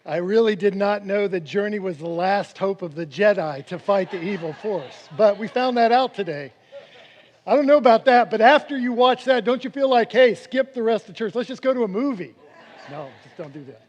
I really did not know that Journey was the last hope of the Jedi to fight the evil force, but we found that out today. I don't know about that, but after you watch that, don't you feel like, hey, skip the rest of church, let's just go to a movie? No, just don't do that.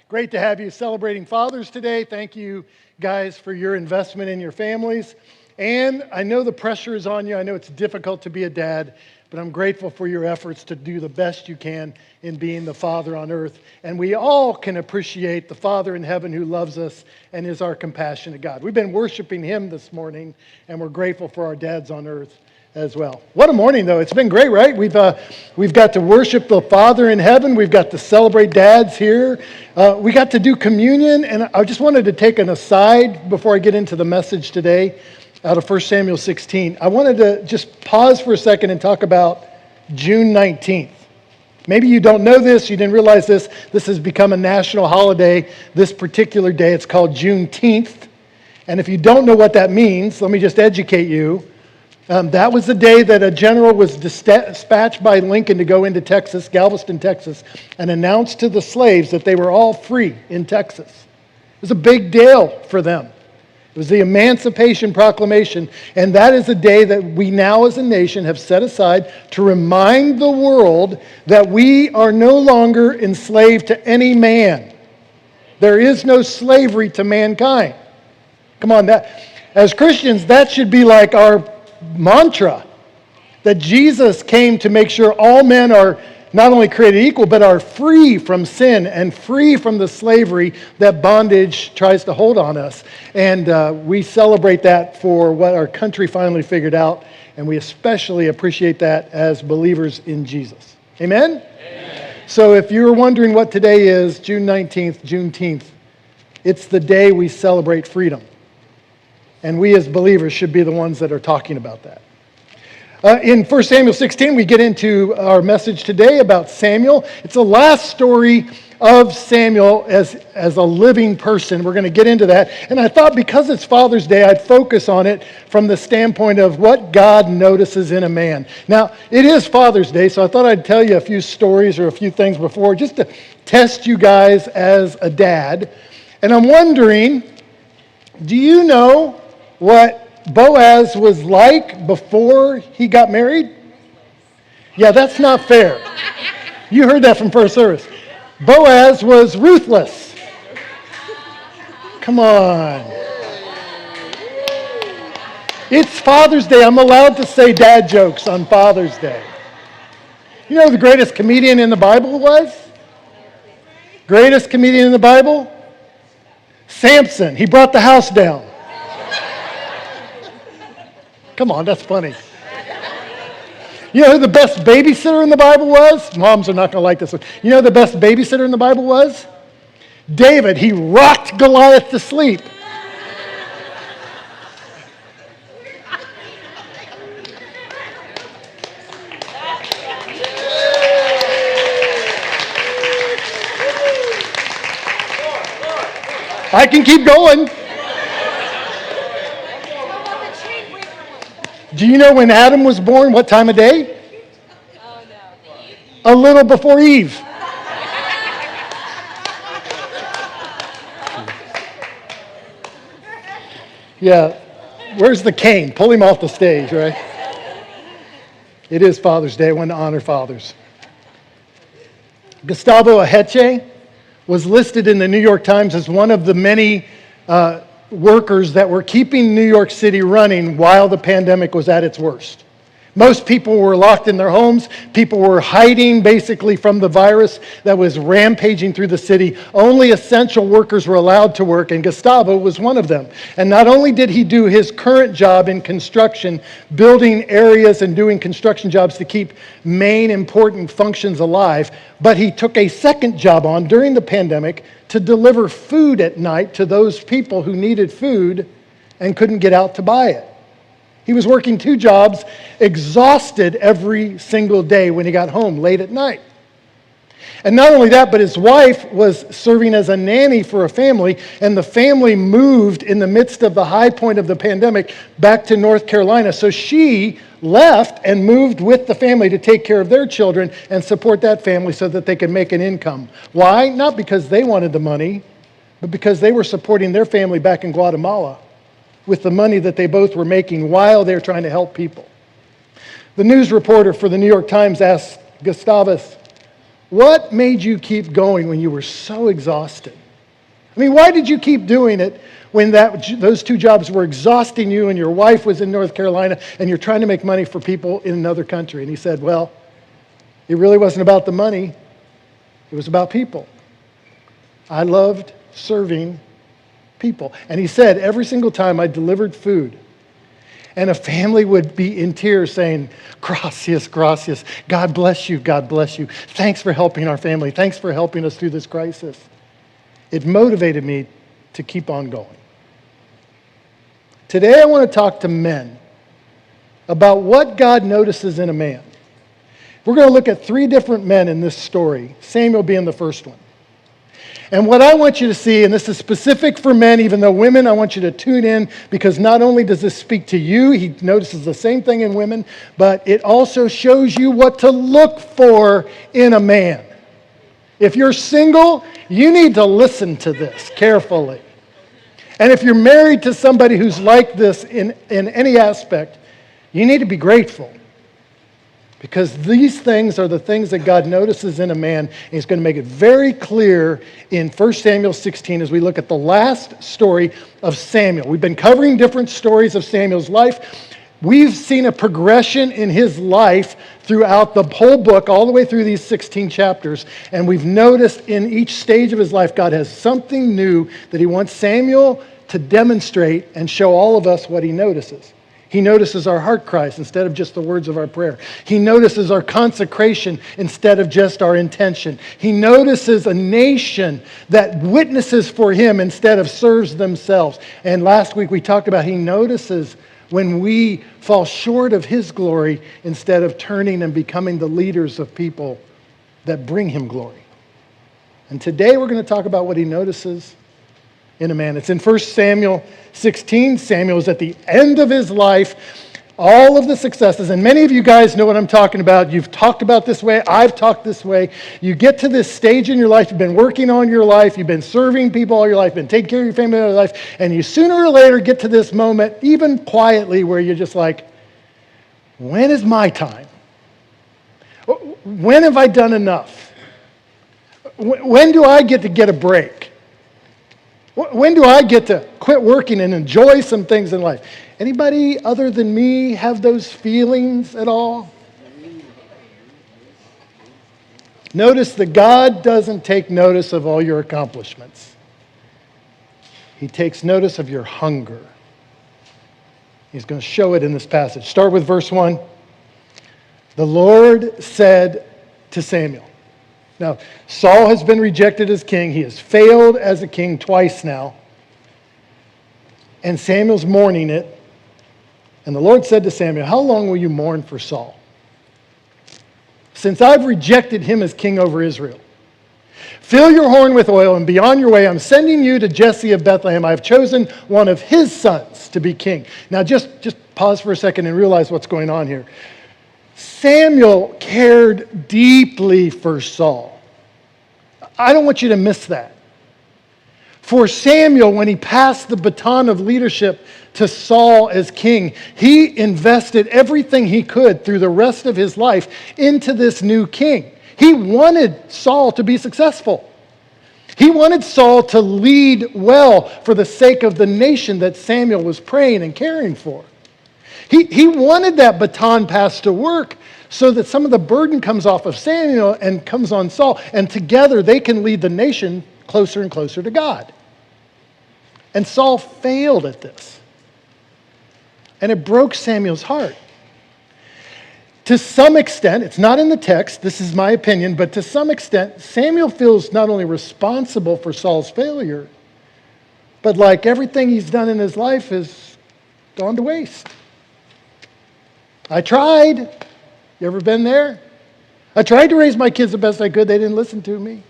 Great to have you celebrating Fathers today. Thank you, guys, for your investment in your families. And I know the pressure is on you. I know it's difficult to be a dad, but I'm grateful for your efforts to do the best you can in being the Father on earth. And we all can appreciate the Father in heaven who loves us and is our compassionate God. We've been worshiping Him this morning, and we're grateful for our dads on earth as well. What a morning, though. It's been great, right? We've got to worship the Father in heaven. We've got to celebrate dads here. We got to do communion, and I just wanted to take an aside before I get into the message today out of 1 Samuel 16. I wanted to just pause for a second and talk about June 19th. Maybe you don't know this, you didn't realize this. This has become a national holiday, this particular day. It's called Juneteenth. And if you don't know what that means, let me just educate you. That was the day that a general was dispatched by Lincoln to go into Texas, Galveston, Texas, and announce to the slaves that they were all free in Texas. It was a big deal for them. It was the Emancipation Proclamation, and that is a day that we now as a nation have set aside to remind the world that we are no longer enslaved to any man. There is no slavery to mankind. Come on, as Christians, that should be like our mantra, that Jesus came to make sure all men are not only created equal, but are free from sin and free from the slavery that bondage tries to hold on us. And we celebrate that for what our country finally figured out, and we especially appreciate that as believers in Jesus. Amen? Amen. So if you're wondering what today is, June 19th, Juneteenth, it's the day we celebrate freedom. And we as believers should be the ones that are talking about that. In 1 Samuel 16, we get into our message today about Samuel. It's the last story of Samuel as a living person. We're going to get into that. And I thought because it's Father's Day, I'd focus on it from the standpoint of what God notices in a man. Now, it is Father's Day, so I thought I'd tell you a few stories or a few things before, just to test you guys as a dad. And I'm wondering, do you know what Boaz was like before he got married? Yeah, that's not fair. You heard that from first service. Boaz was ruthless. Come on. It's Father's Day. I'm allowed to say dad jokes on Father's Day. You know who the greatest comedian in the Bible was? Greatest comedian in the Bible? Samson. He brought the house down. Come on, that's funny. You know who the best babysitter in the Bible was? Moms are not going to like this one. You know who the best babysitter in the Bible was? David. He rocked Goliath to sleep. I can keep going. Do you know when Adam was born, what time of day? Oh, no. A little before Eve. Yeah, where's the cane? Pull him off the stage, right? It is Father's Day. I want to honor fathers. Gustavo Aheche was listed in the New York Times as one of the many workers that were keeping New York City running while the pandemic was at its worst. Most people were locked in their homes. People were hiding basically from the virus that was rampaging through the city. Only essential workers were allowed to work, and Gustavo was one of them. And not only did he do his current job in construction, building areas and doing construction jobs to keep main important functions alive, but he took a second job on during the pandemic to deliver food at night to those people who needed food and couldn't get out to buy it. He was working 2 jobs, exhausted every single day when he got home late at night. And not only that, but his wife was serving as a nanny for a family, and the family moved in the midst of the high point of the pandemic back to North Carolina. So she left and moved with the family to take care of their children and support that family so that they could make an income. Why? Not because they wanted the money, but because they were supporting their family back in Guatemala with the money that they both were making while they were trying to help people. The news reporter for the New York Times asked Gustavus, "What made you keep going when you were so exhausted? I mean, why did you keep doing it when those two jobs were exhausting you and your wife was in North Carolina and you're trying to make money for people in another country?" And he said, "Well, it really wasn't about the money. It was about people. I loved serving people." And he said, every single time I delivered food, and a family would be in tears saying, "Gracias, gracias. God bless you, God bless you. Thanks for helping our family. Thanks for helping us through this crisis." It motivated me to keep on going. Today I want to talk to men about what God notices in a man. We're going to look at 3 different men in this story, Samuel being the first one. And what I want you to see, and this is specific for men, even though women, I want you to tune in, because not only does this speak to you, he notices the same thing in women, but it also shows you what to look for in a man. If you're single, you need to listen to this carefully. And if you're married to somebody who's like this in any aspect, you need to be grateful. Because these things are the things that God notices in a man. And he's going to make it very clear in 1 Samuel 16 as we look at the last story of Samuel. We've been covering different stories of Samuel's life. We've seen a progression in his life throughout the whole book, all the way through these 16 chapters. And we've noticed in each stage of his life, God has something new that he wants Samuel to demonstrate and show all of us what he notices. He notices our heart cries instead of just the words of our prayer. He notices our consecration instead of just our intention. He notices a nation that witnesses for him instead of serves themselves. And last week we talked about he notices when we fall short of his glory instead of turning and becoming the leaders of people that bring him glory. And today we're going to talk about what he notices in a man. It's in 1 Samuel 16. Samuel is at the end of his life. All of the successes, and many of you guys know what I'm talking about. You've talked about this way. I've talked this way. You get to this stage in your life. You've been working on your life. You've been serving people all your life. Been taking care of your family all your life. And you sooner or later get to this moment, even quietly, where you're just like, when is my time? When have I done enough? When do I get to get a break? When do I get to quit working and enjoy some things in life? Anybody other than me have those feelings at all? Notice that God doesn't take notice of all your accomplishments. He takes notice of your hunger. He's going to show it in this passage. Start with verse 1. The Lord said to Samuel. Now, Saul has been rejected as king. He has failed as a king twice now. And Samuel's mourning it. And the Lord said to Samuel, "How long will you mourn for Saul? Since I've rejected him as king over Israel. Fill your horn with oil and be on your way. I'm sending you to Jesse of Bethlehem. I've chosen one of his sons to be king." Now, just pause for a second and realize what's going on here. Samuel cared deeply for Saul. I don't want you to miss that. For Samuel, when he passed the baton of leadership to Saul as king, he invested everything he could through the rest of his life into this new king. He wanted Saul to be successful. He wanted Saul to lead well for the sake of the nation that Samuel was praying and caring for. He wanted that baton passed to work so that some of the burden comes off of Samuel and comes on Saul, and together they can lead the nation closer and closer to God. And Saul failed at this. And it broke Samuel's heart. To some extent, it's not in the text, this is my opinion, but to some extent, Samuel feels not only responsible for Saul's failure, but like everything he's done in his life has gone to waste. I tried. You ever been there? I tried to raise my kids the best I could. They didn't listen to me.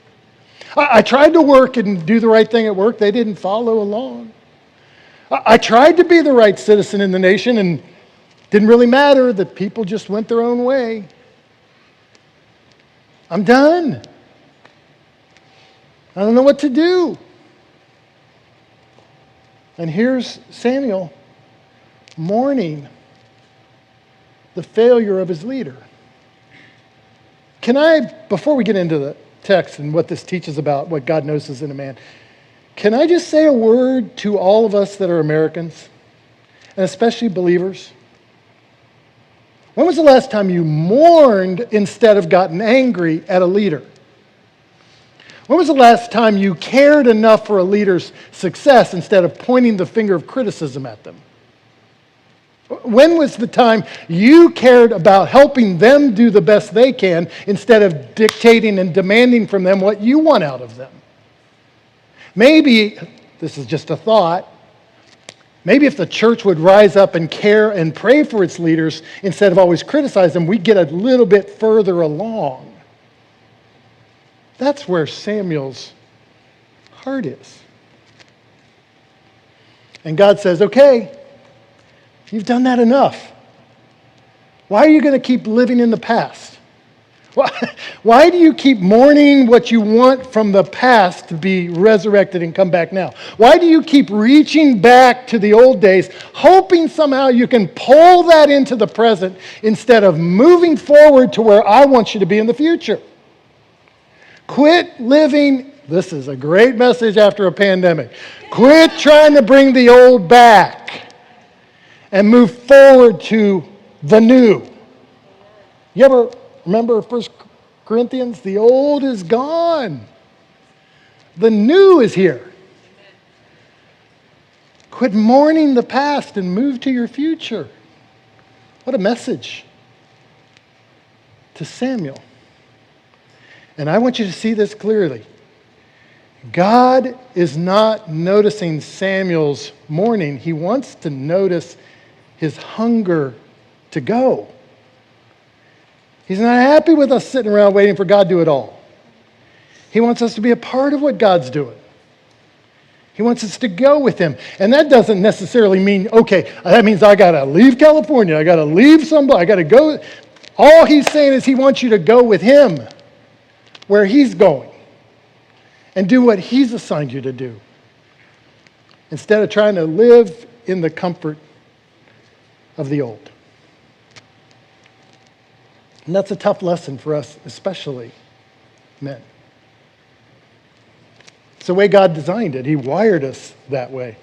I tried to work and do the right thing at work. They didn't follow along. I tried to be the right citizen in the nation, and it didn't really matter that people just went their own way. I'm done. I don't know what to do. And here's Samuel mourning the failure of his leader. Can I, before we get into the text and what this teaches about what God notices in a man, can I just say a word to all of us that are Americans, and especially believers? When was the last time you mourned instead of gotten angry at a leader? When was the last time you cared enough for a leader's success instead of pointing the finger of criticism at them? When was the time you cared about helping them do the best they can instead of dictating and demanding from them what you want out of them? Maybe, this is just a thought, maybe if the church would rise up and care and pray for its leaders instead of always criticize them, we'd get a little bit further along. That's where Samuel's heart is. And God says, okay, you've done that enough. Why are you going to keep living in the past? Why do you keep mourning what you want from the past to be resurrected and come back now? Why do you keep reaching back to the old days, hoping somehow you can pull that into the present instead of moving forward to where I want you to be in the future? Quit living, this is a great message after a pandemic. Quit trying to bring the old back and move forward to the new. You ever remember 1 Corinthians? The old is gone. The new is here. Quit mourning the past and move to your future. What a message to Samuel. And I want you to see this clearly. God is not noticing Samuel's mourning. He wants to notice his hunger to go. He's not happy with us sitting around waiting for God to do it all. He wants us to be a part of what God's doing. He wants us to go with him. And that doesn't necessarily mean, okay, that means I got to leave California. I got to leave somebody. I got to go. All he's saying is he wants you to go with him where he's going and do what he's assigned you to do instead of trying to live in the comfort of the old. And that's a tough lesson for us, especially men. It's the way God designed it. He wired us that way.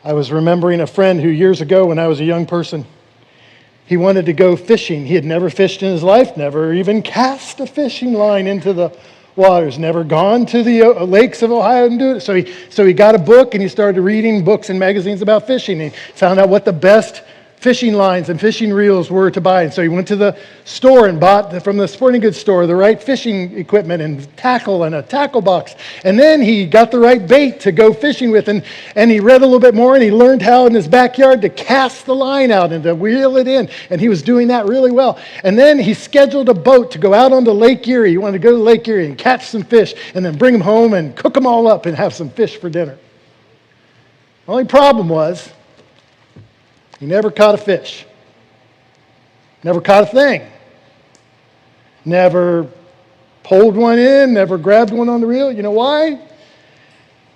I was remembering a friend who years ago when I was a young person, he wanted to go fishing. He had never fished in his life, never even cast a fishing line into the waters, never gone to the lakes of Ohio and do it. So he got a book and he started reading books and magazines about fishing. And he found out what the best fishing lines and fishing reels were to buy. And so he went to the store and bought from the sporting goods store the right fishing equipment and tackle and a tackle box. And then he got the right bait to go fishing with. And he read a little bit more and he learned how in his backyard to cast the line out and to reel it in. And he was doing that really well. And then he scheduled a boat to go out onto Lake Erie. He wanted to go to Lake Erie and catch some fish and then bring them home and cook them all up and have some fish for dinner. The only problem was, he never caught a fish. Never caught a thing. Never pulled one in, never grabbed one on the reel. You know why?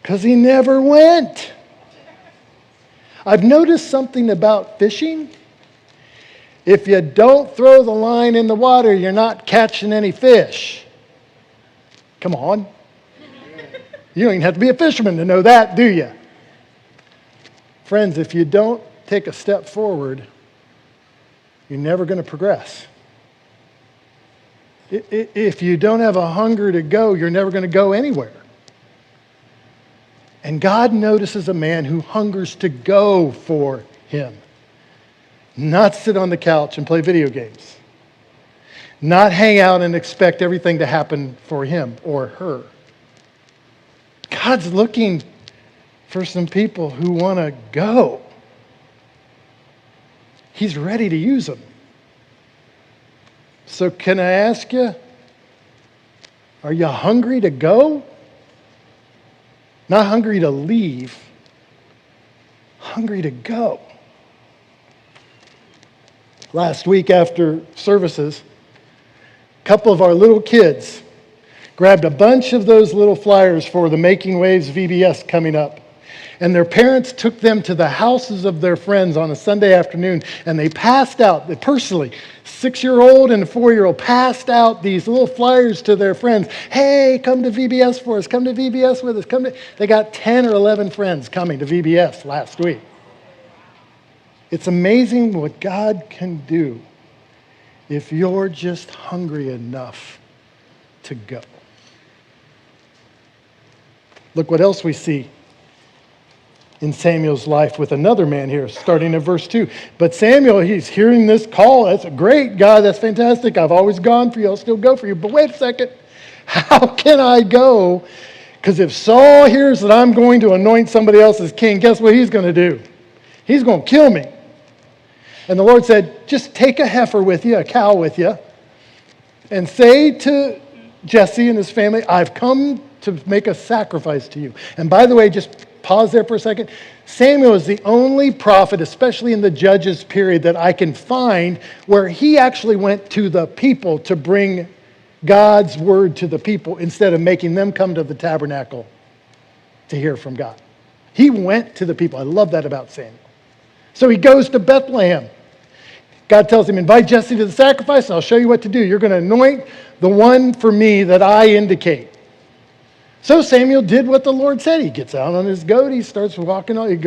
Because he never went. I've noticed something about fishing. If you don't throw the line in the water, you're not catching any fish. Come on. You don't even have to be a fisherman to know that, do you? Friends, if you don't take a step forward, you're never going to progress. If you don't have a hunger to go, you're never going to go anywhere. And God notices a man who hungers to go for him. Not sit on the couch and play video games. Not hang out and expect everything to happen for him or her. God's looking for some people who want to go. He's ready to use them. So can I ask you, are you hungry to go? Not hungry to leave, hungry to go. Last week after services, a couple of our little kids grabbed a bunch of those little flyers for the Making Waves VBS coming up. And their parents took them to the houses of their friends on a Sunday afternoon, and they passed out, personally, 6-year-old and a 4-year-old passed out these little flyers to their friends. Hey, come to VBS for us. Come to VBS with us. They got 10 or 11 friends coming to VBS last week. It's amazing what God can do if you're just hungry enough to go. Look what else we see in Samuel's life with another man here, starting at verse 2. But Samuel, he's hearing this call. That's great, God, that's fantastic. I've always gone for you. I'll still go for you. But wait a second. How can I go? Because if Saul hears that I'm going to anoint somebody else as king, guess what he's going to do? He's going to kill me. And the Lord said, just take a heifer with you, a cow with you, and say to Jesse and his family, I've come to make a sacrifice to you. And by the way, just pause there for a second. Samuel is the only prophet, especially in the Judges period, that I can find where he actually went to the people to bring God's word to the people instead of making them come to the tabernacle to hear from God. He went to the people. I love that about Samuel. So he goes to Bethlehem. God tells him, invite Jesse to the sacrifice, and I'll show you what to do. You're going to anoint the one for me that I indicate. So Samuel did what the Lord said. He gets out on his goat. He starts walking on. He going